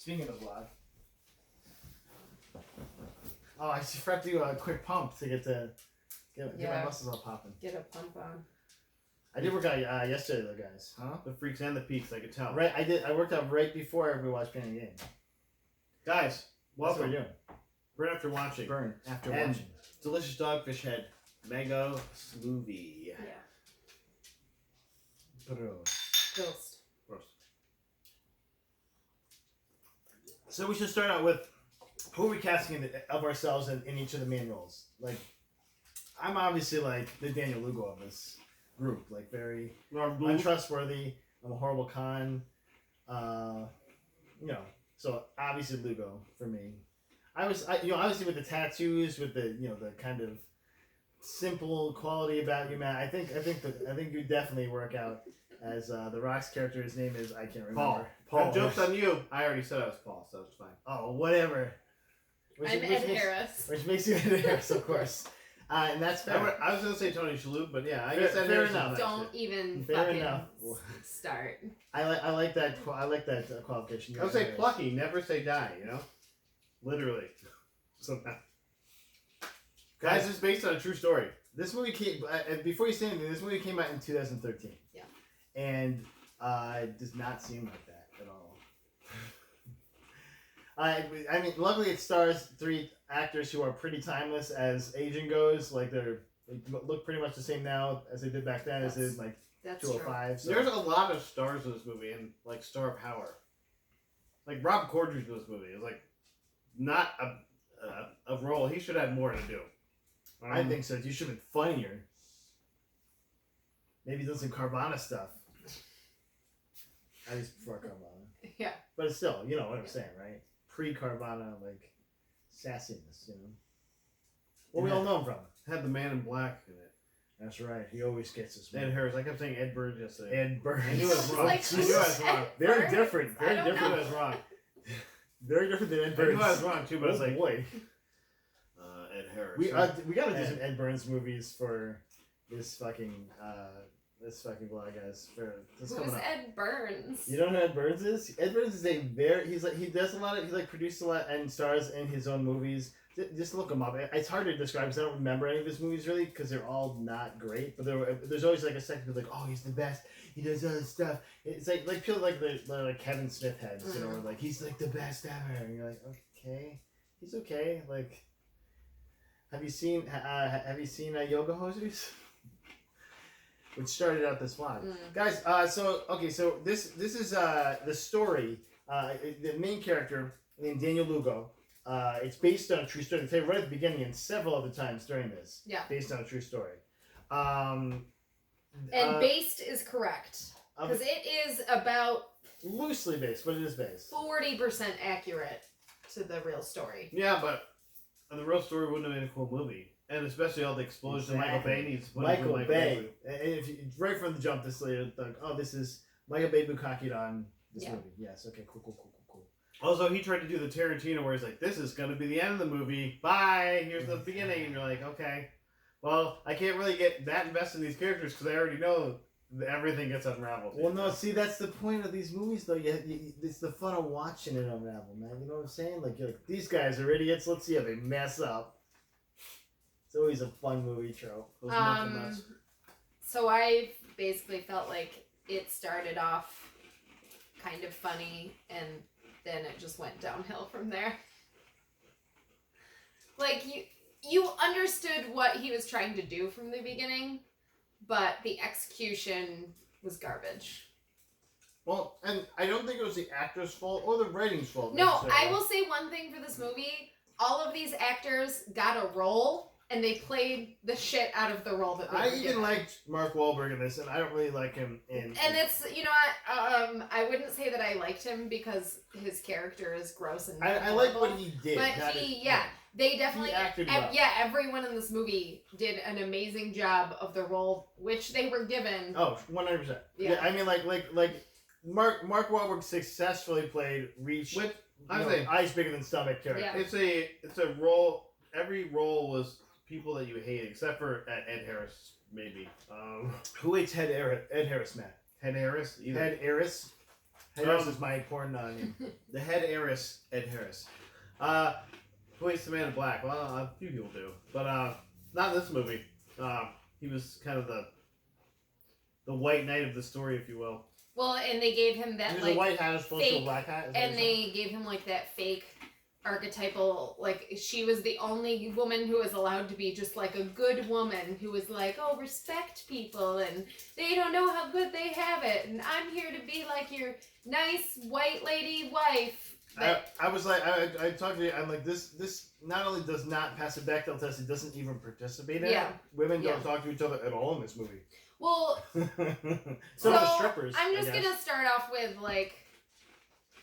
Speaking of vlog. Oh, I forgot to do a quick pump to get my muscles all popping. Get a pump on. I did work out yesterday though, guys. Huh? The freaks and the peaks, I could tell. Right, I worked out right before we watched Pain and Gain. Guys, welcome. That's what we're doing. Right after watching. Burn after And watching. Delicious Dogfish Head Mango Smoothie. Yeah. Ghost. Gross. So we should start out with who are we casting of ourselves in each of the main roles. Like, I'm obviously like the Daniel Lugo of this group. Like, very untrustworthy. I'm a horrible con. So obviously Lugo for me. Obviously with the tattoos, with the the kind of simple quality about you, Matt. I think you definitely work out as the Rock's character. His name is I can't remember. Paul. Joke's on you. I already said I was Paul, so it's fine. Oh, whatever. I'm Ed Harris. Which makes you Ed Harris, of course. And that's fair. I was gonna say Tony Shalhoub, but yeah, I guess Ed fair Harris enough. is Don't even Fair fucking enough. start. I like that. I like that qualification. I would say plucky, never say die. Literally. Somehow. Guys, this is based on a true story. This movie came before you say anything. This movie came out in 2013. Yeah. And it does not seem like that at all. I mean, luckily it stars 3 actors who are pretty timeless as aging goes. Like they look pretty much the same now as they did back then as they did like That's 205. So. There's a lot of stars in this movie and like star power. Like Rob Corddry's in this movie is like not a role. He should have more to do. I think so. You should have been funnier. Maybe done some Carvana stuff. At least before Carvana. Yeah. But it's still, you know what I'm saying, right? Pre-Carvana, like, sassiness, What we all know him from. Had the Man in Black in it. That's right. He always gets us. Ed Harris. I kept saying Ed Burns yesterday. Ed Burns. I knew it was wrong. Like, I knew I was wrong. Very Burns? different. Very I don't different. know. I was wrong. Very different than Ed I Burns. knew I was wrong too, but I was Oh, like, boy. Ed Harris. We gotta do some Ed Burns movies for this fucking vlog, guys. This Who's coming up. Ed Burns? You don't know who Ed Burns is? Ed Burns is he does a lot of, he produces a lot and stars in his own movies. Just look him up. It's hard to describe because I don't remember any of his movies really because they're all not great. But there's always like a section of like, oh, he's the best. He does other stuff. It's like people like like Kevin Smith heads, or like he's like the best ever. And you're like, okay, he's okay. Like, have you seen Yoga Hosers? Which started out this vlog, guys. So this is the story. The main character named Daniel Lugo. It's based on a true story. They say right at the beginning and several other times during this. Yeah. Based on a true story. And based is correct because it is about loosely based, but it is based. 40% accurate to the real story. Yeah, but the real story wouldn't have been a cool movie. And especially all the explosions that Michael Bay needs. Michael Bay. And if you, right from the jump, this is Michael Bay Bukkake on this movie. Yes. Okay. Cool. Also, he tried to do the Tarantino where he's like, this is going to be the end of the movie. Bye. Here's the beginning. And you're like, okay. Well, I can't really get that invested in these characters because I already know that everything gets unraveled. Well, no. See, that's the point of these movies, though. It's the fun of watching it unravel, man. You know what I'm saying? Like, you're like, these guys are idiots. Let's see how they mess up. It's always a fun movie trope. So I basically felt like it started off kind of funny and then it just went downhill from there. Like you understood what he was trying to do from the beginning, but the execution was garbage. Well, and I don't think it was the actor's fault or the writing's fault. No, I will say one thing for this movie. All of these actors got a role, and they played the shit out of the role that they were given. Liked Mark Wahlberg in this, and I don't really like him in... And it's, you know what, I wouldn't say that I liked him because his character is gross and I like what he did. But they definitely... He acted well. Yeah, everyone in this movie did an amazing job of the role, which they were given. Oh, 100%. Yeah. I mean, like Mark Wahlberg successfully played Reach, eyes bigger than stomach character. Yeah. It's a role, every role was people that you hate, except for Ed Harris, maybe. Who hates Ed Harris, Matt? Ed Harris? Ed Harris? Harris is my porn name. The head heiress, Ed Harris. Who plays the Man in Black? Well, a few people do, but not in this movie. He was kind of the white knight of the story, if you will. Well, and they gave him He that was like a white hat as opposed to a fake- black hat. Is that and what you're they gave him like that fake archetypal, like she was the only woman who was allowed to be just like a good woman who was like, oh, respect people and they don't know how good they have it and I'm here to be like your nice white lady wife. But I was like, I talked to you. I'm like, this not only does not pass the Bechdel test, it doesn't even participate in Yeah. it. Women Yeah. don't talk to each other at all in this movie. well, Some of the So, strippers. I'm I just guess. gonna start off with like,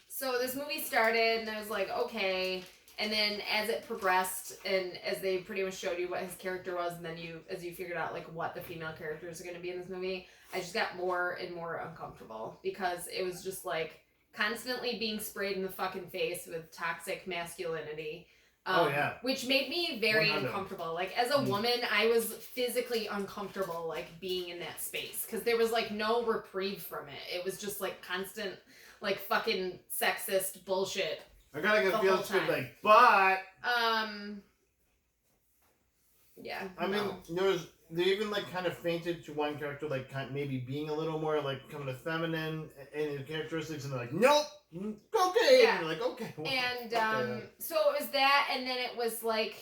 so this movie started and I was like, okay, and then as it progressed and as they pretty much showed you what his character was, and then as you figured out like what the female characters are gonna be in this movie, I just got more and more uncomfortable because it was just like constantly being sprayed in the fucking face with toxic masculinity. Oh, yeah. Which made me very 100. uncomfortable. Like, as a Mm. woman, I was physically uncomfortable, like, being in that space. Because there was, like, no reprieve from it. It was just, like, constant, like, fucking sexist bullshit. I got a good The feel whole it's gonna be time. like, but Yeah. I mean, no. they even like kind of fainted to one character, like maybe being a little more like kind of feminine in his characteristics, and they're like, nope, okay, Yeah. and you're like, okay, well, And, okay. so it was that, and then it was, like...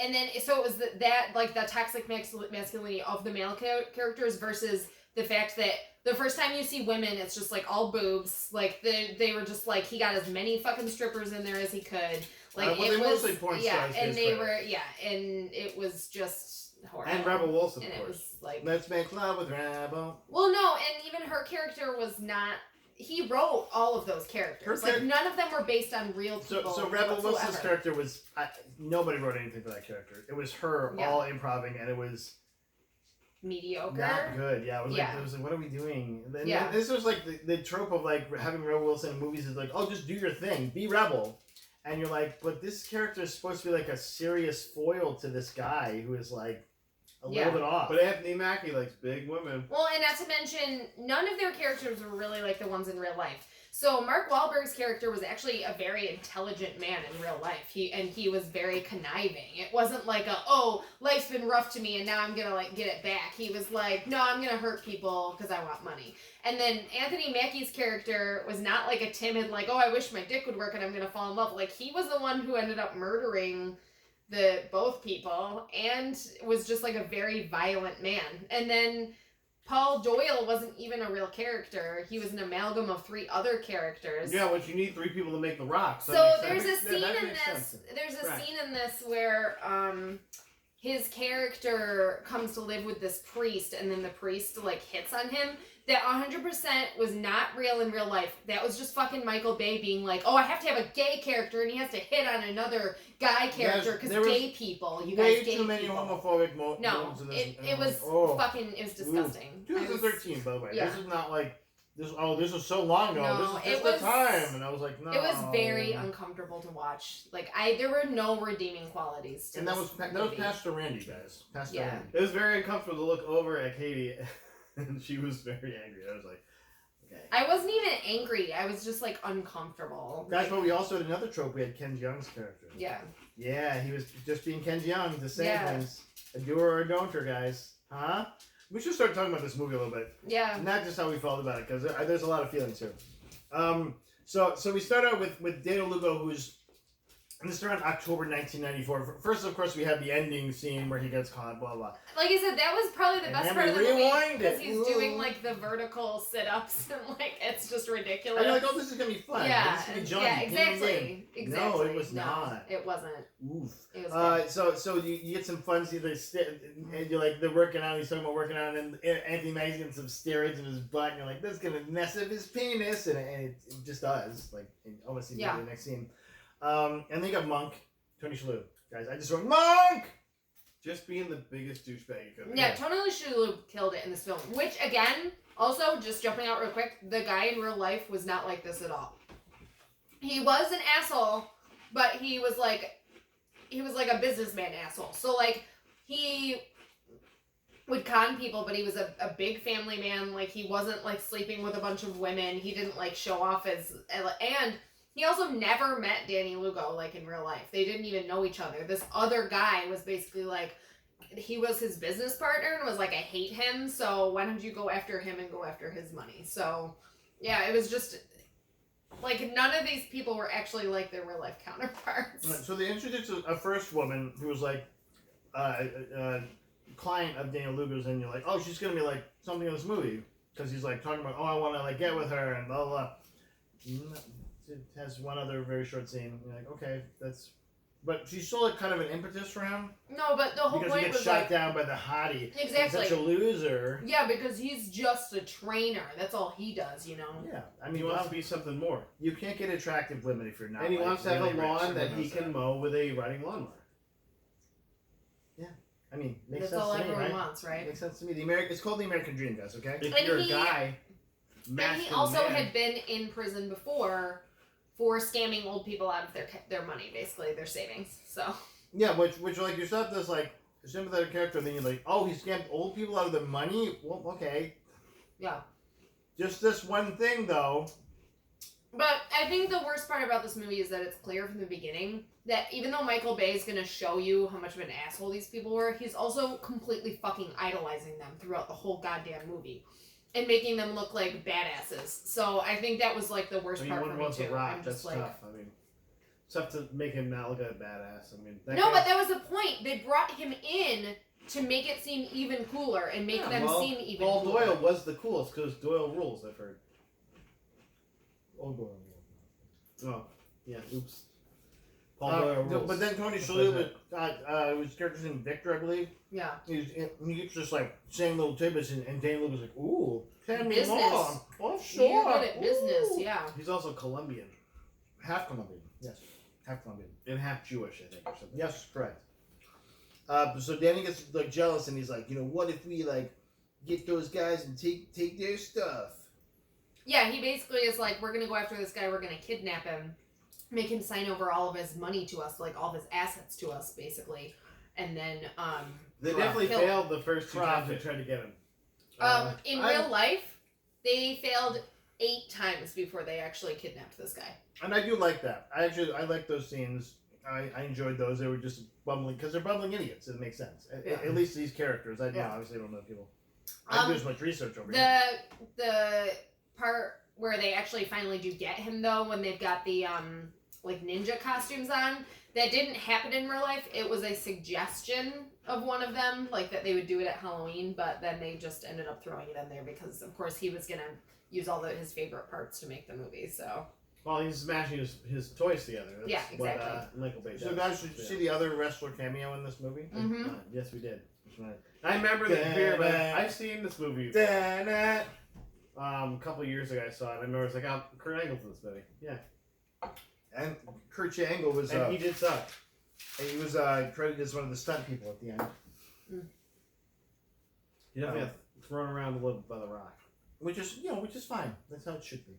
And then, so it was that, like, the toxic masculinity of the male characters versus the fact that the first time you see women, it's just, like, all boobs. Like, they were just, like, he got as many fucking strippers in there as he could. Like, well, it they was... mostly porn yeah, stars, and his they credit. were... Yeah, and it was just horrible. and Rebel Wilson, And of it course. was, like... Let's make love with Rebel. Well, no, and even her character was not... He wrote all of those characters. Her Like, char- none of them were based on real people. So Rebel Wilson's whatsoever. character was nobody wrote anything for that character. It was her Yeah. all improving, and it was Mediocre. not good. Yeah, Yeah. It was like, what are we doing? And Yeah. this was like the trope of like having Rebel Wilson in movies is like, oh, just do your thing, be rebel, and you're like, but this character is supposed to be like a serious foil to this guy who is like a Yeah. little bit off. But Anthony Mackie likes big women. Well, and not to mention, none of their characters were really like the ones in real life. So Mark Wahlberg's character was actually a very intelligent man in real life. He was very conniving. It wasn't like life's been rough to me and now I'm gonna like get it back. He was like, no, I'm gonna hurt people because I want money. And then Anthony Mackie's character was not like a timid like, oh, I wish my dick would work and I'm gonna fall in love. Like he was the one who ended up murdering both people and was just like a very violent man. And then Paul Doyle wasn't even a real character. He was an amalgam of 3 other characters. Yeah, which you need 3 people to make the rock. So that there's makes a sense. scene that in makes this. sense. There's a Right. scene in this where his character comes to live with this priest, and then the priest like hits on him. That 100% was not real in real life. That was just fucking Michael Bay being like, oh, I have to have a gay character, and he has to hit on another guy character because there was gay people. You Way guys, gay too many people. homophobic No, moments in this. it was oh. fucking. It was disgusting. I was- 2013, by the way. Yeah. This is not like this. Oh, this was so long ago. No, this is it just was- the time, and I was like, no. It was very uncomfortable to watch. Like there were no redeeming qualities to And this that was movie. Pastor Randy, guys. Pastor Yeah. Randy. It was very uncomfortable to look over at Katie, and she was very angry. I was like, okay. I wasn't even angry. I was just like uncomfortable. Guys, but we also had another trope. We had Ken Jeong's character. Yeah. Yeah, he was just being Ken Jeong to say Yeah. things. A doer or a don'ter, guys. Huh? We should start talking about this movie a little bit. Yeah. Not just how we felt about it, because there's a lot of feelings here. So we start out with Daniel Lugo, who's and this is around October 1994. First, of course, we have the ending scene where he gets caught, blah blah. Like I said, that was probably the And best then part of the we movie rewind because it. he's Ooh. doing like the vertical sit-ups and like it's just ridiculous. And you're like, oh, this is gonna be fun. yeah, This is gonna be Johnny. yeah, Game game. exactly, exactly. No, it was not. It wasn't. Oof. It was. Good. So you get some fun. See, and you're like, they're working out. He's talking about working out, and Anthony Mackie's getting some steroids in his butt, and you're like, that's gonna mess up his penis, and it just does. Like, almost immediately the next scene. And then you got Monk, Tony Shalhoub. Guys, I just wrote Monk. Just being the biggest douchebag you could. Yeah, Tony Shalhoub killed it in this film. Which, again, also, just jumping out real quick, the guy in real life was not like this at all. He was an asshole, but he was like a businessman asshole. So, like, he would con people, but he was a big family man. Like, he wasn't, like, sleeping with a bunch of women. He didn't, like, show off as... And he also never met Danny Lugo, like, in real life. They didn't even know each other. This other guy was basically, like... He was his business partner and was like, I hate him, so why don't you go after him and go after his money? So, yeah, it was just... Like, none of these people were actually, like, their real-life counterparts. So they introduced a first woman who was, like, client of Daniel Lugo's, and you're like, oh, she's gonna be like something in this movie because he's like talking about, oh, I want to like get with her and blah blah. It has one other very short scene. You're like, okay, that's, but she's still like kind of an impetus for him. No, but the whole because he point gets was shot like, down by the hottie. exactly. He's such a loser. Yeah, because he's just a trainer. That's all he does, you know. Yeah, I He mean, wants to be something more. you can't get attractive women if you're not. And he like, wants to have really a lawn rich. that Everyone he knows can mow with a riding lawnmower. I mean, makes That's sense all to me, everyone right? wants, right? Makes sense to me. It's called the American Dream, guys. Okay. If And you're he- a guy, And he masculine also man, had been in prison before for scamming old people out of their money, basically their savings. So Yeah, which like you're not this like sympathetic character, then you're like, oh, he scammed old people out of their money. Well, okay. yeah. Just this one thing though. But I think the worst part about this movie is that it's clear from the beginning that even though Michael Bay is going to show you how much of an asshole these people were, he's also completely fucking idolizing them throughout the whole goddamn movie and making them look like badasses. So I think that was like the worst I mean, part for one me wants too. a rock. I'm That's just like, tough. I mean, it's tough to make him not look like a badass. I mean, that no, guy- but that was the point. They brought him in to make it seem even cooler and make Yeah, them well, seem even Paul cooler. Doyle was the coolest because Doyle rules. I've heard. Old boy. Oh, yeah. Oops. Paul Doyle rules. But then Tony That's Shalhoub, his character's named Victor, I believe. Yeah. He keeps just like saying little tidbits, and Daniel was like, "Ooh, tell me Business. more." Oh, You're sure. good at business, Ooh. yeah. He's also Colombian Half Colombian. Yes, half Colombian. and half Jewish, I think, or something. Yes, correct. So Danny gets like jealous, and he's like, you know, what if we like get those guys and take their stuff? Yeah, he basically is like, we're gonna go after this guy, we're gonna kidnap him, make him sign over all of his money to us, like all of his assets to us, basically. And then, They Profit. definitely Kill- failed the first two times they Profit. tried to get him. in I- real life, they failed 8 times before they actually kidnapped this guy. And I do like that. I like those scenes. I enjoyed those. They were just bumbling because they're bumbling idiots. It makes sense. Yeah. At least these characters. I Yeah. obviously don't know people. I don't do as much research over here. The part where they actually finally do get him though, when they've got the like ninja costumes on, that didn't happen in real life. It was a suggestion of one of them, like that they would do it at Halloween, but then they just ended up throwing it in there because of course he was gonna use all his favorite parts to make the movie. So Well, he's smashing his toys together. That's Yeah, what exactly. Michael Bay does. So guys, should Yeah. see the other wrestler cameo in this movie. Mhm. Yes, we did. I remember the beer, but I've seen this movie. Da-na. A couple years ago, I saw it. I remember it's like, oh, Kurt Angle's in this movie. Yeah, And Kurt Angle was and he did suck. credited as one of the stunt people at the end, He definitely got thrown around a little by the Rock. which is fine. That's how it should be.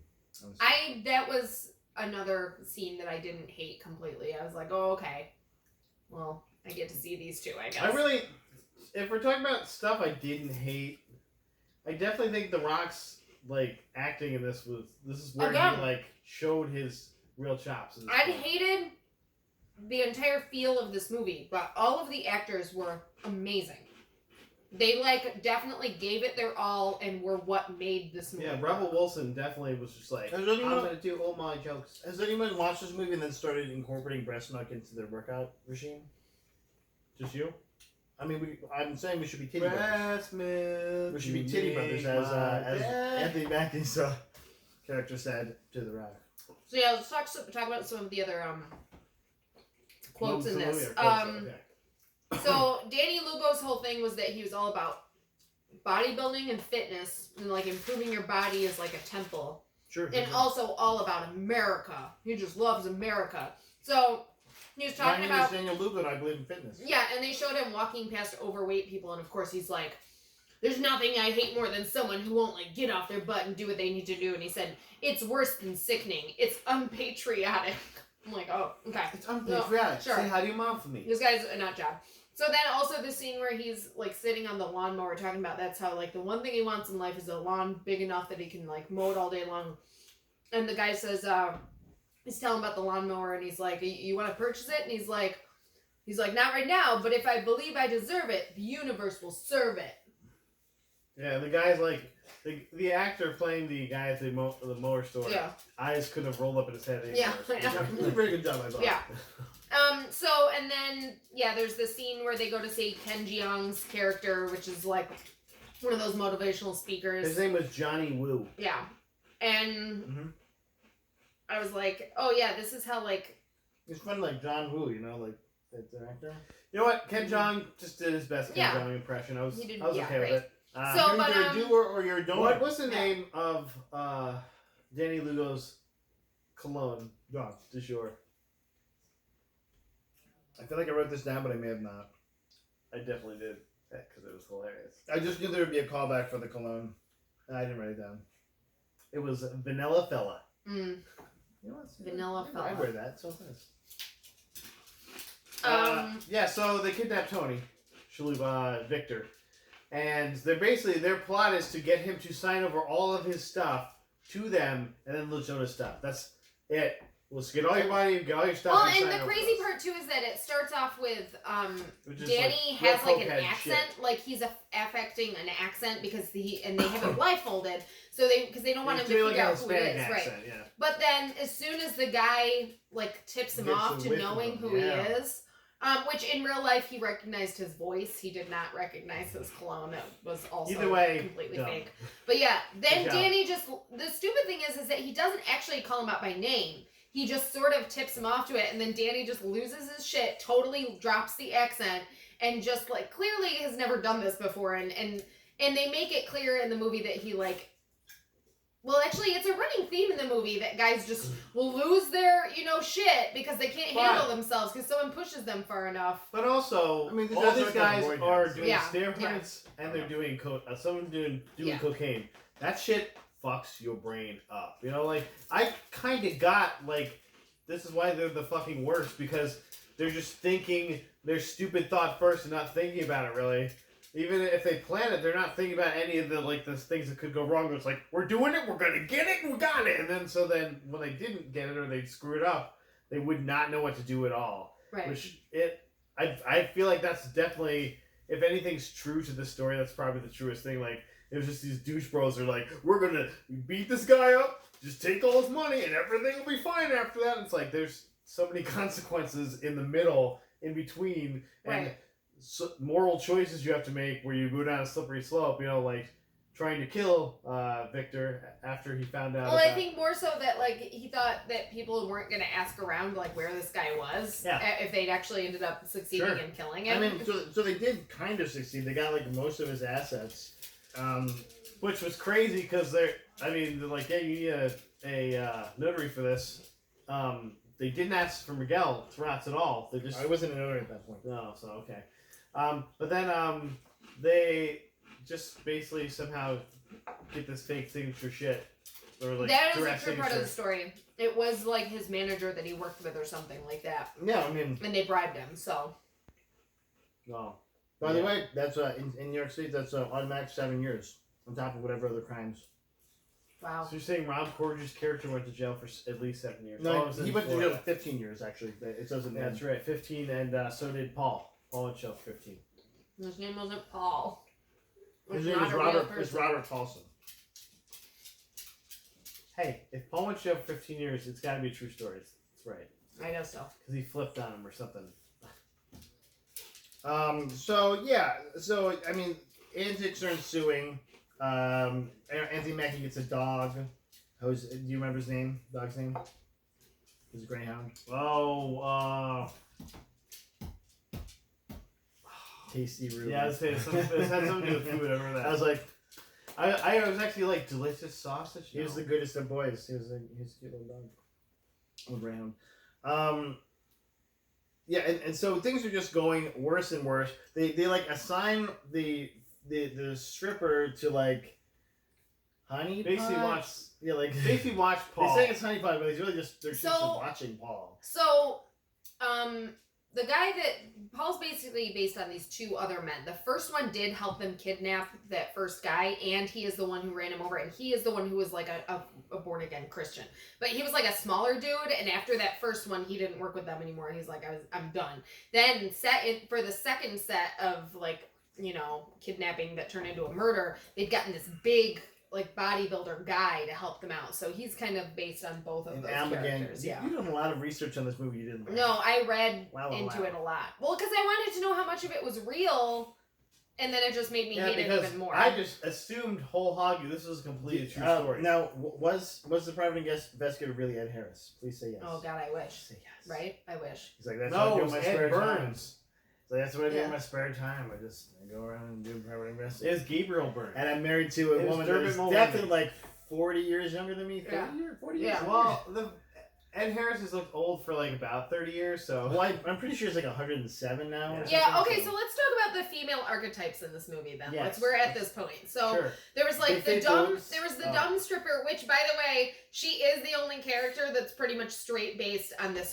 that was another scene that I didn't hate completely. I was like, oh okay, well I get to see these two, I guess. If we're talking about stuff I didn't hate, I definitely think the Rock's like acting in this is where Again. he like showed his real chops. in this I movie. hated the entire feel of this movie, but all of the actors were amazing. They like definitely gave it their all and were what made this movie. Yeah, Rebel Wilson definitely was just like, Has I'm anyone- gonna do all my jokes. Has anyone watched this movie and then started incorporating breast milk into their workout regime? Just you? I mean, I'm saying we should be titty brothers. Breast milk. We should be you titty make brothers, my as day. Anthony Mackie's character said to The Rock. So yeah, let's talk about some of the other quotes in Quotes this. or quotes? Okay. So Danny Lugo's whole thing was that he was all about bodybuilding and fitness and like improving your body is like a temple. Sure. And also all about America. He just loves America. So he was My talking name about is Daniel Lugo and I believe in fitness. yeah, and they showed him walking past overweight people, and of course he's like, "There's nothing I hate more than someone who won't like get off their butt and do what they need to do." And he said, "It's worse than sickening. It's unpatriotic." I'm like, "Oh, okay." It's unpatriotic. sure. Say hi to your mom for me. This guy's a nut job. So then also the scene where he's like sitting on the lawnmower talking about that's how like the one thing he wants in life is a lawn big enough that he can like mow it all day long. And the guy says, he's telling about the lawnmower and he's like, you want to purchase it? And he's like, not right now, but if I believe I deserve it, the universe will serve it. Yeah, the guy's like the actor playing the guy at the mower store. Yeah. Eyes couldn't have rolled up in his head anymore. Yeah, I know. He did a very good job, I thought. Yeah. So, and then, yeah, there's the scene where they go to see Ken Jeong's character, which is like one of those motivational speakers. His name was Johnny Woo. Yeah. And I was like, oh, yeah, this is how, like... He's fun like John Woo, you know, like that director. You know what? Ken Jeong just did his best Ken Jeong impression. I was He did, okay great. with it. So, You're but, either a doer or you're a donor. What was the name of Danny Lugo's cologne? Du jour. I feel like I wrote this down, but I may have not. I definitely did that because it was hilarious. I just knew there would be a callback for the cologne. I didn't write it down. It was Vanilla Fella. Mm. You know what? Vanilla I Fella. wear that, so nice. Yeah, so they kidnap Tony, Victor, and their plot is to get him to sign over all of his stuff to them, and then they'll show his stuff. That's it. Let's get all your money, get all your stuff. Well, and and sign the over crazy to us. part, too, is that it starts off with Which is Danny like has like an cokehead accent, shit. like he's affecting an accent because and they have it blindfolded, so because they don't want him He's to doing figure like out a who it is, Hispanic right? accent, yeah. But then as soon as the guy like tips him Gets off to away from knowing him, who yeah. he is, which in real life he recognized his voice, he did not recognize his clone. It was also Either way, completely dumb. fake. But yeah, then Good job. Danny the stupid thing is that he doesn't actually call him out by name. He just sort of tips him off to it, and then Danny just loses his shit, totally drops the accent, and just like clearly has never done this before. And they make it clear in the movie that he like. Well, actually, it's a running theme in the movie that guys just will lose their shit because they can't handle themselves because someone pushes them far enough. But also, I mean, these all guys these aren't guys gonna avoid are that. doing Yeah, steroids and they're doing someone doing Yeah. cocaine. That shit fucks your brain up. You know, like I kind of got like this is why they're the fucking worst because they're just thinking their stupid thought first and not thinking about it really. Even if they plan it, they're not thinking about any of the things that could go wrong. It's like we're doing it, we're gonna get it, we got it, and then when they didn't get it or they screw it up, they would not know what to do at all. Right. Which I feel like that's definitely, if anything's true to this story, that's probably the truest thing. Like it was just these douche bros are like, we're gonna beat this guy up, just take all his money, and everything will be fine after that. It's like there's so many consequences in the middle, in between, and Right. moral choices you have to make where you go down a slippery slope. You know, like trying to kill Victor after he found out. Well, I think more so that like he thought that people weren't going to ask around like where this guy was if they'd actually ended up succeeding Sure. in killing him. I mean, so they did kind of succeed. They got like most of his assets. Which was crazy because they're like, yeah, you need a notary for this. They didn't ask for Miguel Terraz at all. They just I wasn't a notary at that point. no, so okay. But then they just basically somehow get this fake signature shit. Or like that is a direct true part of the signature. story. It was like his manager that he worked with or something like that, Yeah, I mean, and they bribed him. So No. by the way, that's in New York State. That's automatic 7 years on top of whatever other crimes. wow. So you're saying Rob Corddry's character went to jail for at least 7 years? No, it was he in went to jail Florida. 15 years actually. It says in there. That's right, 15, and so did Paul. Paul went to jail for 15. His name wasn't Paul. His It's name not is a real Robert. person. It's Robert Paulson. Hey, if Paul went to jail for 15 years, it's got to be a true story. That's right. I guess so. Because he flipped on him or something. So yeah. So I mean, antics are ensuing. Anthony Mackie gets a dog. Do you remember his name? Dog's name? He's a greyhound. Oh, Tasty Ruby. yeah, it had something to do with food. I remember that. I was like, I was actually like, delicious sausage? he was the goodest of boys. He was a cute little dog. Little greyhound. Yeah, and so things are just going worse and worse. They like assign the stripper to like Honey Basically Pot? watch, Yeah, like basically watch they Paul. say it's Honey Pot, but it's really just they're just So- watching Paul. So, the guy that Paul's basically based on these two other men. The first one did help them kidnap that first guy, and he is the one who ran him over, and he is the one who was like a born again Christian. But he was like a smaller dude, and after that first one, he didn't work with them anymore. He's like, I'm done. Then for the second set of like, you know, kidnapping that turned into a murder, they'd gotten this big like bodybuilder guy to help them out. So he's kind of based on both of those characters. Yeah. You did a lot of research on this movie. You didn't. No, I read into it a lot. Well, because I wanted to know how much of it was real, and then it just made me hate it even more. I just assumed whole hog this was a completely true story. Now, was the private investigator really Ed Harris? Please say yes. Oh God, I wish. Say yes. Right? I wish. He's like, that's no, what I do it in was my Ed spare time. Burns. So that's what I do in my spare time. I go around and do private investigation. It's Gabriel Burns. And I'm married to a woman that's definitely like 40 years younger than me. 40 years. Yeah. Well, Ed Harris has looked old for like about 30 years, so. Well, I'm pretty sure he's like 107 now. Yeah, okay, so let's talk about the female archetypes in this movie then. Yes. We're at this point. So Sure. there was like Big boobs. there was the dumb stripper, which by the way, she is the only character that's pretty much straight based on the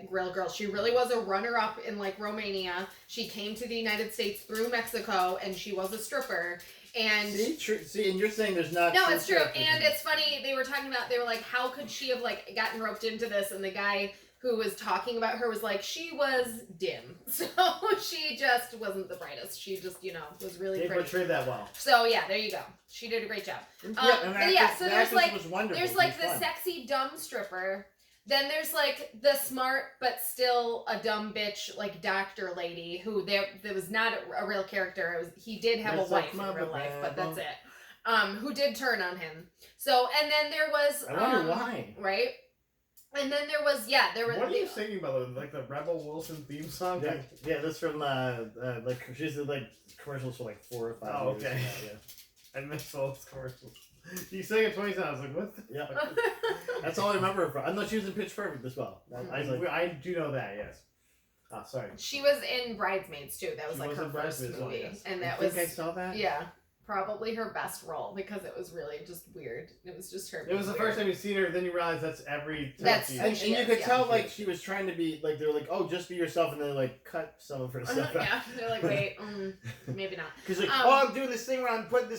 Grill Girl. She really was a runner up in like Romania. She came to the United States through Mexico and she was a stripper. And see, and you're saying there's not. No, it's true. And it's funny, they were like, how could she have like gotten roped into this? And the guy who was talking about her was like, she was dim. So she just wasn't the brightest. She just, you know, was really They pretty. portrayed that well. So yeah, there you go. She did a great job. So there's like the sexy dumb stripper. Then there's like the smart but still a dumb bitch like doctor lady who there was not a real character. He did have a wife in real life, but that's it. Who did turn on him. So and then there was I wonder why. Right? And then there was What are you singing by the way? Like the Rebel Wilson theme song? Yeah, that's from like she's did like commercials for like 4 or 5 Oh, years. okay. Yeah. I missed all those commercials. You sang it 20 times. I was like, what the Yeah. That's all I remember her from. I know she was in Pitch Perfect as well. I was like, I do know that, yes. Oh, sorry. She was in Bridesmaids too. That was She like was her in first Bridesmaids, movie, yes. and that I was think I saw that. yeah, probably her best role because it was really just weird. It was just her. It was the first time you seen her, then you realize that's every time That's- she- And She you is, could yeah. tell like she was trying to be like they're like, oh, just be yourself, and then like cut some of her stuff out. Yeah, they're like, wait, maybe not. Because like, Um, I'm doing this thing where I'm putting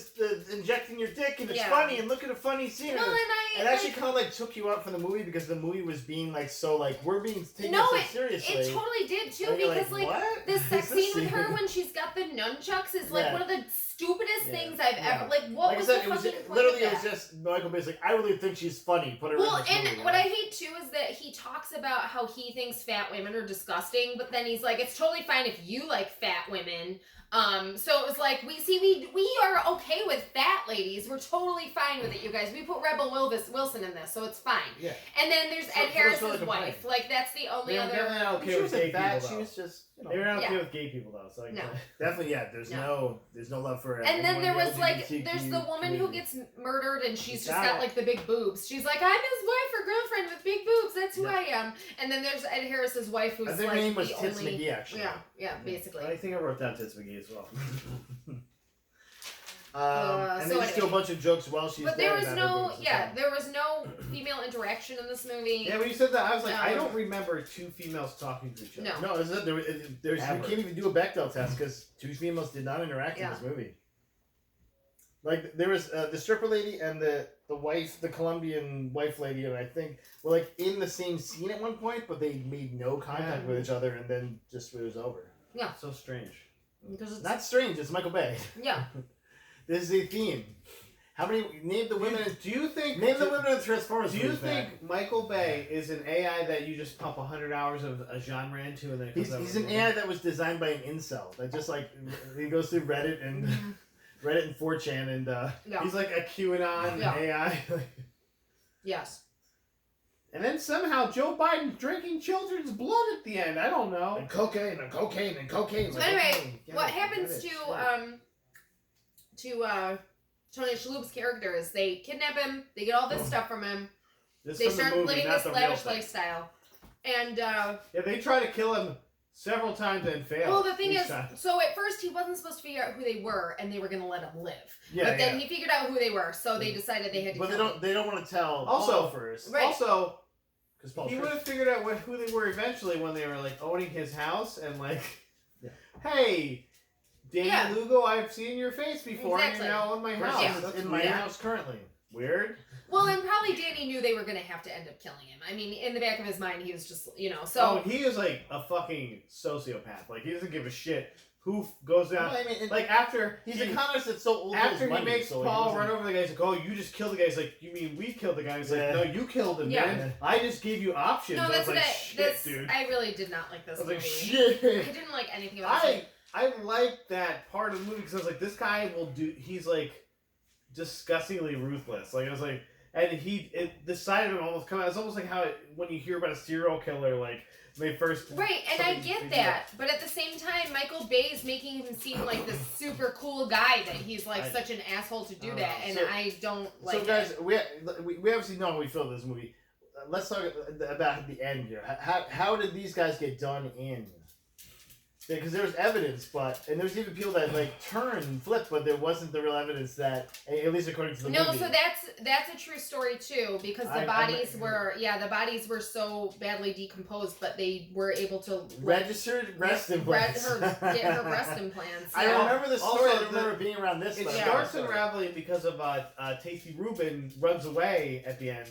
injecting your dick, and it's Yeah. funny, and look at a funny scene. Well, It actually kind of like took you out from the movie because the movie was being like so like we're being taken No, so it seriously. totally did too And you're because like what? the sex Is this scene with her scene? when she's got the nunchucks is like Yeah. one of the stupidest Yeah. things I've Yeah. ever like. What Like was I said, the it was fucking point literally of it was that? just Michael Bay's like, I really think she's funny. Put her Well, in this and movie. what I hate too is that he talks about how he thinks fat women are disgusting, but then he's like, it's totally fine if you like fat women. So it was like we are okay with fat ladies. We're totally fine with it, you guys. We put Rebel Wilson in this, so it's fine. Yeah. And then there's So- Ed so Harris's it's really wife. Like that's the only They were other. definitely not She okay with wasn't gay bad. people, She though. was just They were not okay Yeah. with gay people, though. So like, No. definitely there's No. no love for it. And then there was like, there's the woman who gets murdered and she's just got like the big boobs. She's like, I'm his wife or girlfriend with big boobs. That's who Yeah. I am. And then there's Ed Harris's wife who's I think like her name was the Tits only. McGee actually. Yeah, basically. I think I wrote down Tits McGee as well. And so they just do a anyway. bunch of jokes while she's But there. there was about her no, boobs and yeah, stuff. there was no female interaction in this movie. Yeah, when you said that, I was like, I No. don't remember two females talking to each other. No. No, you Ever. can't even do a Bechdel test because two females did not interact in Yeah. this movie. Like there was the stripper lady and the wife, the Colombian wife lady, and I think were like in the same scene at one point, but they made no contact Yeah. with each other, and then just it was over. So strange. Because it's, Not strange. It's Michael Bay. yeah. This is a theme. How many name the women? Do you think? Name the women in Transformers. Do you movies, think Matt. Michael Bay is an AI that you just pump 100 hours of a genre into and then it comes out He's with an a movie? AI that was designed by an incel that just like he goes through Reddit and Reddit and 4chan and Yeah. He's like a QAnon Yeah. AI. Yes. And then somehow Joe Biden drinking children's blood at the end. I don't know. and cocaine and cocaine and cocaine. So Like, anyway, okay, get what it, happens get it, to Tony Shalhoub's character is they kidnap him, they get all this stuff from him, This they from the start movie, living not this the real lavish thing. lifestyle. And Yeah, they try to kill him several times and fail. well, the thing each is, time. so at first he wasn't supposed to figure out who they were, and they were going to let him live. Yeah, But then he figured out who they were, so they decided they had to But kill him. they don't want to tell Also- Paul first. Right. Also, because Paul He Tripp- would have figured out who they were eventually when they were like owning his house and like, Yeah. hey, Danny Yeah. Lugo, I've seen your face before, and Exactly. you're now in my house. Yeah. That's in my weird. house currently. Weird. Well, and probably Danny knew they were gonna have to end up killing him. I mean, in the back of his mind, he was just, Oh, so he is like a fucking sociopath. Like he doesn't give a shit who goes down. Well, I mean, Like after he's he, a con artist that's so old. after with he money, makes so Paul he run doesn't- over the guy, he's like, "Oh, you just killed the guy." He's like, "You mean we killed the guy?" He's like, Yeah. "No, you killed him, Yeah. man. I just gave you options." no, I was that's like, what "Shit, dude." I really did not like this I was movie. like, I "Shit." didn't like anything about it. I like that part of the movie because I was like, this guy will do. He's like disgustingly ruthless. Like I was like, and the side of him almost come out. It's almost like how when you hear about a serial killer, like they first Right, and I something- get that, but at the same time, Michael Bay's making him seem like this super cool guy that he's like such an asshole to do that, and So- I don't like So guys, it. we obviously know how we feel this movie. Let's talk about the end here. How did these guys get done in? Because there was evidence, and there's even people that like turn and flip, but there wasn't the real evidence that, at least according to the No, movie. so that's a true story too, because the bodies were so badly decomposed, but they were able to Registered breast implants. get her breast implants. I yeah. remember this Also, story. I remember being around this. It level. starts unraveling because of Tasty Rubin runs away at the end,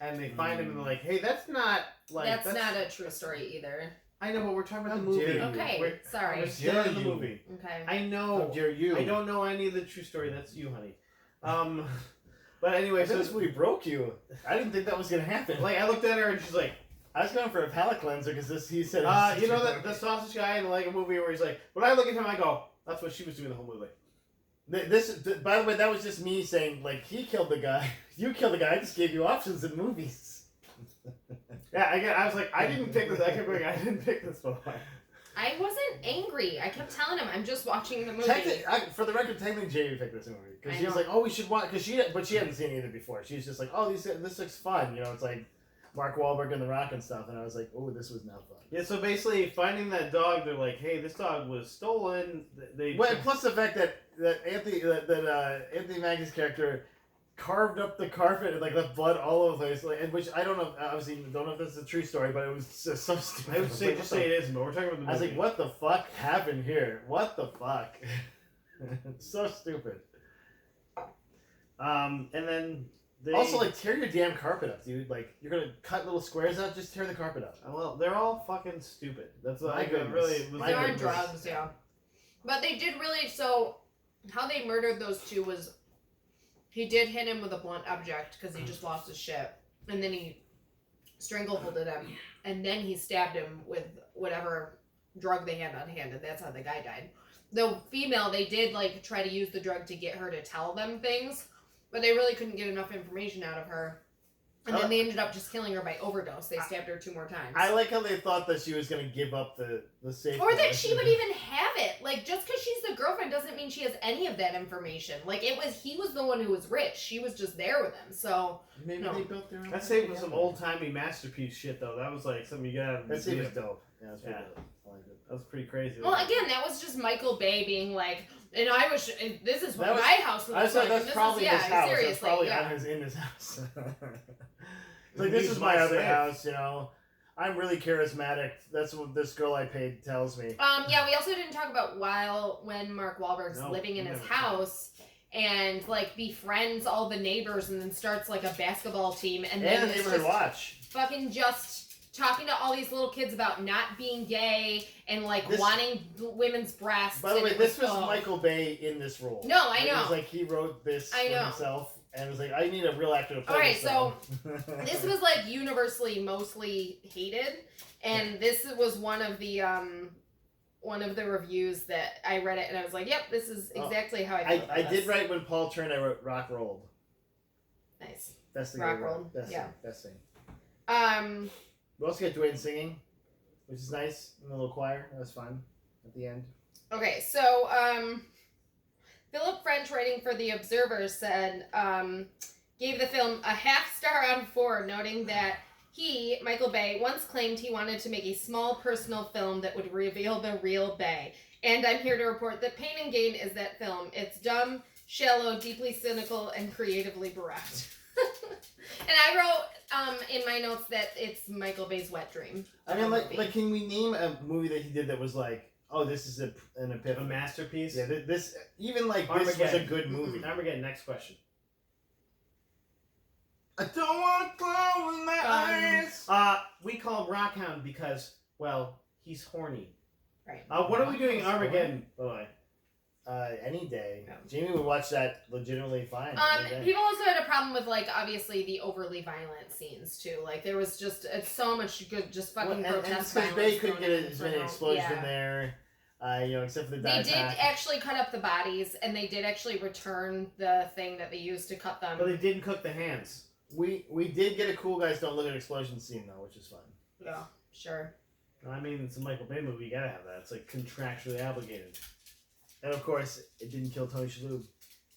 and they find him and they're like, "Hey, that's not like that's not a true story either. I know, but we're talking about How the movie. dare you. Okay, We're sorry. still in the Dare you. movie. Okay. I How know. dare you? I don't know any of the true story. That's you, honey. But anyway, I so think this movie broke you. I didn't think that was gonna happen. like I looked at her and she's like, I was going for a palate cleanser because he said. you know that the sausage guy in the Lego movie where he's like, when I look at him, I go, that's what she was doing the whole movie. By the way, that was just me saying like he killed the guy. You killed the guy. I just gave you options in movies. Yeah, I was like, I didn't pick this. I kept going, I didn't pick this one. I wasn't angry. I kept telling him I'm just watching the movie. For the record, technically Jamie picked this movie because I she was know. like, "Oh, we should watch." Because she hadn't seen it either before. She's just like, "Oh, this looks fun." You know, it's like Mark Wahlberg and The Rock and stuff. And I was like, "Oh, this was not fun." Yeah, so basically, finding that dog, they're like, hey, this dog was stolen. Well, and plus the fact that Anthony Mackie's character carved up the carpet and like left blood all over the place, like, and which I don't know. Obviously, don't know if this is a true story, but it was just so stupid. I would say, just say it isn't, but we're talking about the movie. I was like, what the fuck happened here? What the fuck? It's so stupid. And then they... Also, like, tear your damn carpet up, dude. Like, you're gonna cut little squares out, just tear the carpet up. Well, they're all fucking stupid. That's what My I goodness. really... My They're on goodness. drugs, yeah. But they did really, so how they murdered those two was he did hit him with a blunt object because he just lost his shit. And then he strangleholded him. And then he stabbed him with whatever drug they had on hand. And that's how the guy died. The female, they did like try to use the drug to get her to tell them things. But they really couldn't get enough information out of her. And then they ended up just killing her by overdose. They stabbed her 2 more times. I like how they thought that she was gonna give up the safe. Or that she would even have it. Like, just because she's the girlfriend doesn't mean she has any of that information. Like, he was the one who was rich. She was just there with him. So, Maybe No. they built their own. That saved with some old-timey masterpiece shit, though. That was like something you gotta... That scene was dope. Yeah, that's pretty Yeah. dope. I like it. That was pretty crazy. well, again, that was just Michael Bay being like, and I wish, this is what That was- my house would I look said like. that's and this probably is, his house. That's seriously, probably yeah. in his house. It's like, this is my other house, you know. I'm really charismatic. That's what this girl I paid tells me. Yeah, we also didn't talk about when Mark Wahlberg's No, living in we his never house and like befriends all the neighbors and then starts like a basketball team and And then the it's neighborhood just watch. fucking just talking to all these little kids about not being gay and like This- wanting women's breasts. By the and way, it this was oh. Michael Bay in this role. No, I Like, It was know. like he wrote this I for know. himself and was like, I need a real actor to play Alright, this. so thing. This was like universally mostly hated, and this was one of the reviews that I read it and I was like, yep, this is exactly how I feel about I this. did write when Paul turned. I wrote rock rolled. Nice. Best thing. Rock I wrote. rolled, Best yeah. thing. Best thing. Um, We also got Dwayne singing, which is nice. In the little choir. That was fun. At the end. okay, so Philip French, writing for The Observer, said gave the film a 0.5 star out of 4, noting that he, Michael Bay, once claimed he wanted to make a small personal film that would reveal the real Bay. And I'm here to report that Pain and Gain is that film. It's dumb, shallow, deeply cynical, and creatively bereft. And I wrote, in my notes that it's Michael Bay's wet dream. I mean, movie. like, can we name a movie that he did that was like, oh, this is an A epiphany? masterpiece. Yeah, this even like this was a Armageddon. good movie. Armageddon. Next question. I don't want to close my eyes. We call him Rockhound because, well, he's horny. Right. What are we doing in He's Armageddon, by the way? Any day. Yeah. Jamie would watch that legitimately fine. any day. People also had a problem with like obviously the overly violent scenes too. Like there was just so much good, just fucking Well, and grotesque because violence. Bay couldn't thrown get in as many front of- explosions yeah. in there, except for the They dye did pack. actually cut up the bodies, and they did actually return the thing that they used to cut them. But they didn't cook the hands. We did get a cool guys don't look at explosion scene though, which is fun. Yeah, sure. I mean, it's a Michael Bay movie. You gotta have that. It's like contractually obligated. And of course, it didn't kill Tony Shalhoub.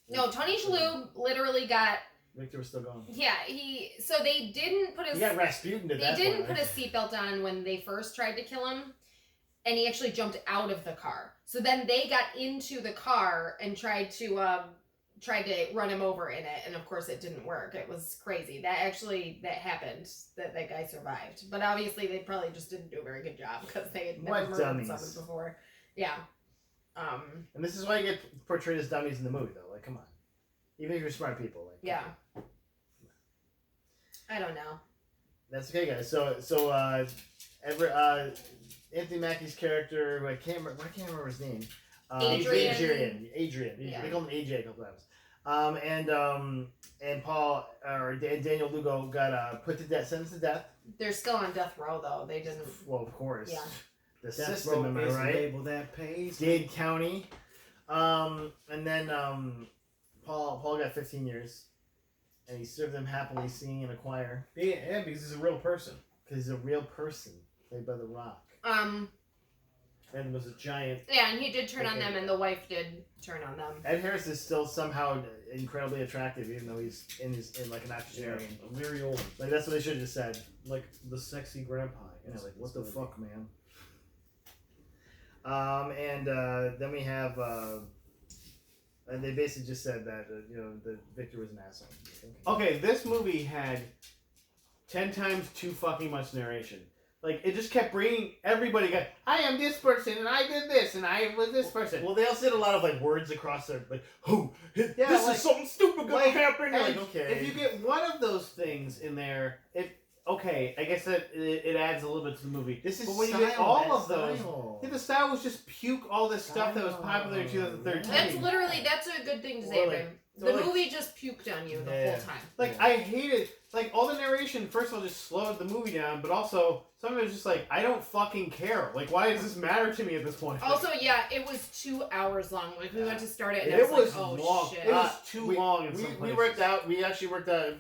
No, Tony Shalhoub literally got. Victor was still going. Yeah, so they didn't put his. He got Rasputin to They that didn't point, put his seatbelt on when they first tried to kill him, and he actually jumped out of the car. So then they got into the car and tried to run him over in it, and of course it didn't work. It was crazy. That happened. That guy survived, but obviously they probably just didn't do a very good job because they had never What murdered dummies. someone before. Yeah. And this is why you get portrayed as dummies in the movie, though. Like, come on. Even if you're smart people. Like, Yeah. I don't know. That's okay, guys. So Anthony Mackie's character, who I can't remember his name. Adrian. Yeah. They call him AJ a couple times. And Paul or Daniel Lugo got put to death, sentenced to death. They're still on death row though. They didn't. Well, of course. Yeah. The Death system, row am I is right? label that pays. Dade County. And then Paul got 15 years, and he served them happily singing in a choir Yeah, because he's a real person. because he's a real person played by The Rock. And was a giant. Yeah, and he did turn on them, and the wife did turn on them. Ed Harris is still somehow incredibly attractive, even though he's in like an octogenarian. Very old. Like that's what they should have just said. Like the sexy grandpa. Yeah, It's like what the it's fuck, man. Then we have, and they basically just said that that Victor was an asshole. Okay, this movie had 10 times too fucking much narration. Like, it just kept bringing everybody, I am this person, and I did this, and I was this person. Well, they also did a lot of like words across their like, oh, this like- is something stupid gonna like, happen. You're and like, okay. If you get one of those things in there, I guess that it adds a little bit to the movie. This is But when you style, get all man, of those, style. the style was just puke all this stuff that was popular in Style. 2013. That's a good thing to Or say, like- Rim. or The like- movie just puked on you the Yeah. whole time. Like, Yeah. I hated, like, all the narration, first of all, just slowed the movie down, but also, some of it was just like, I don't fucking care. Like, why does this matter to me at this point? Also, yeah, it was 2 hours long. Like, we went to start it, and It I was was like, oh, long. shit. It was too we- long in some we places. we actually worked out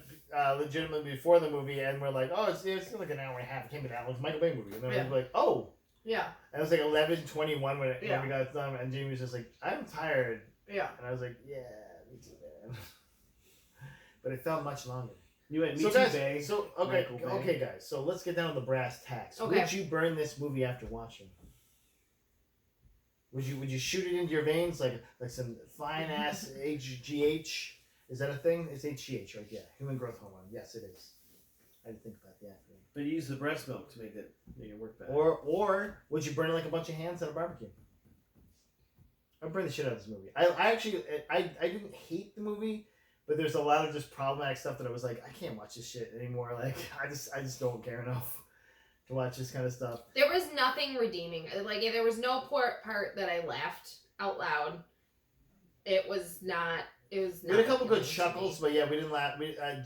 legitimately before the movie, and we're like, oh, it's like an hour and a half. It can't be that long. It's a Michael Bay movie. And then Yeah. we're like, oh. Yeah, And it was like 11:21 when Yeah. we got done, and Jamie was just like, I'm tired. yeah. And I was like, yeah, me too, man. But it felt much longer. You went, me so too, guys, Bay. Michael Bay. okay, guys. So let's get down to the brass tacks. Okay. Would you burn this movie after watching? Would you shoot it into your veins like some fine ass HGH? Is that a thing? It's HGH, right? Yeah, human growth hormone. Yes, it is. I didn't think about the acronym. But you use the breast milk to make it work better. Or would you burn it like a bunch of hands at a barbecue? I'd burn the shit out of this movie. I actually didn't hate the movie, but there's a lot of just problematic stuff that I was like, I can't watch this shit anymore. Like I just don't care enough to watch this kind of stuff. There was nothing redeeming. Like, there was no part that I laughed out loud. It was not. It was. We had a not couple good appealing to chuckles, me. but yeah, we didn't laugh.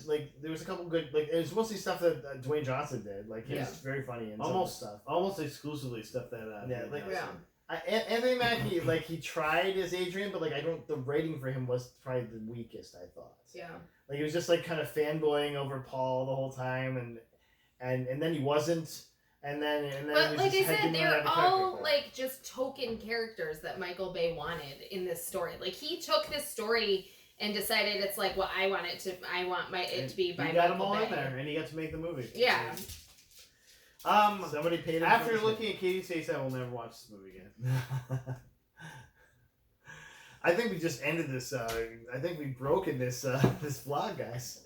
Like there was a couple good like it was mostly stuff that Dwayne Johnson did. Like he was very funny and almost stuff. Almost exclusively stuff that. Yeah, like Yeah. Anthony Mackie, like he tried as Adrian, but like the rating for him was probably the weakest. I thought. Yeah. Like he was just like kind of fanboying over Paul the whole time, and then he wasn't, and then. He But was like just I didn't said, really they're have a all character. like just token characters that Michael Bay wanted in this story. Like he took this story and decided it's like, well, I want it to be by You got Michael them all Bay. in there, and you got to make the movie. Yeah. Somebody paid him. After looking at Katie's face, I will never watch this movie again. I think we just ended this. I think we've broken this this vlog, guys.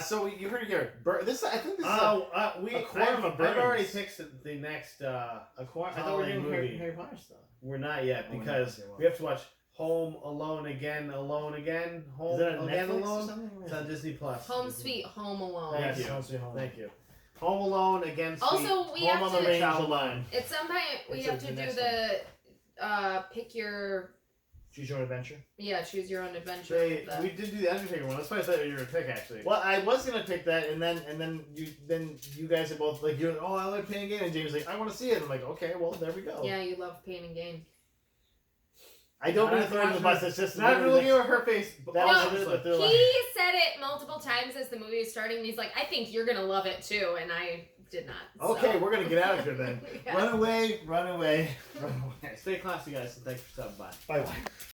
So you heard it here. This I think this is A quorum of I've I've already Burns. picked the next a quorum. I thought we were holiday doing movie. Harry Potter stuff. We're not yet Oh, we're not. because Okay, well. we have to watch Home Alone again, Home Is that on again Netflix or Alone. something? Where It's is on it? Disney Plus. Home Sweet Home Alone. Thank Yes, you. Home Sweet Home. Thank you. Home Alone against Also, we Home have on the to. Range Child Alone. At some point, we It's have the to do next the pick your Choose Your Own Adventure. choose your own adventure. They, the- we did do the Undertaker one. That's why I thought you were gonna pick actually. Well, I was gonna pick that, and then you guys are both like, you're like, oh, I like Pain and Gain, and James like, I want to see it. I'm like, okay, well, there we go. yeah, you love Pain and Gain. I don't mean to Not throw you under the bus. watching- It's just Not the really movie looking at her face. But that No, was also, it, but they're like, He said it multiple times as the movie was starting, and he's like, I think you're gonna love it too, and I did not. so. okay, we're gonna get out of here then. Yeah. Run away, run away, run away. stay classy, guys. And thanks for stopping by. Bye bye.